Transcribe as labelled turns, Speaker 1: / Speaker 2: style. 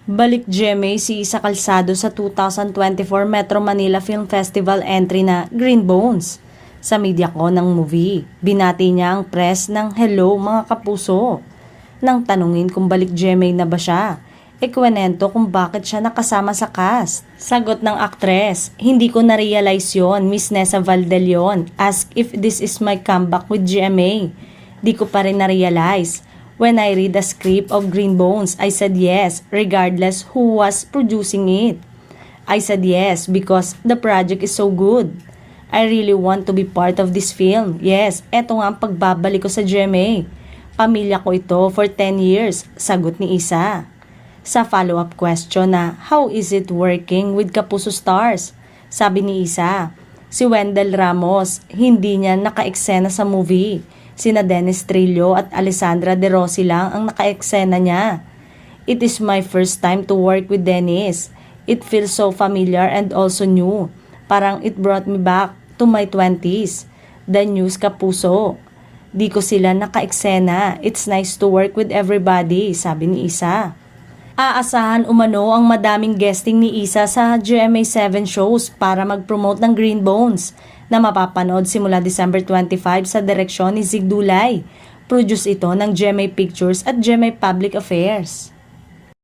Speaker 1: Balik GMA si Isa Calzado sa 2024 Metro Manila Film Festival entry na Green Bones. Sa media ko ng movie, binati niya ang press ng hello mga kapuso. Nang tanungin kung balik GMA na ba siya, ikwenento kung bakit siya nakasama sa cast. Sagot ng aktres, hindi ko na-realize yon, Miss Nessa Valdelion. Ask if this is my comeback with GMA. Di ko pa rin na-realize. When I read the script of Green Bones, I said yes, regardless who was producing it. I said yes because the project is so good. I really want to be part of this film. Yes, eto nga ang pagbabalik ko sa GMA. Pamilya ko ito for 10 years, sagot ni Isa. Sa follow-up question na, how is it working with Kapuso Stars? Sabi ni Isa, si Wendell Ramos, hindi niya naka-eksena sa movie. Sina Dennis Trillo at Alessandra De Rossi lang ang naka-eksena niya. It is my first time to work with Dennis. It feels so familiar and also new. Parang it brought me back to my 20s. The news Kapuso. Di ko sila naka-eksena. It's nice to work with everybody, sabi ni Isa. Aasahan umano ang madaming guesting ni Isa sa GMA 7 shows para mag-promote ng Green Bones na mapapanood simula December 25 sa direksyon ni Zig Dulay. Produce ito ng GMA Pictures at GMA Public Affairs.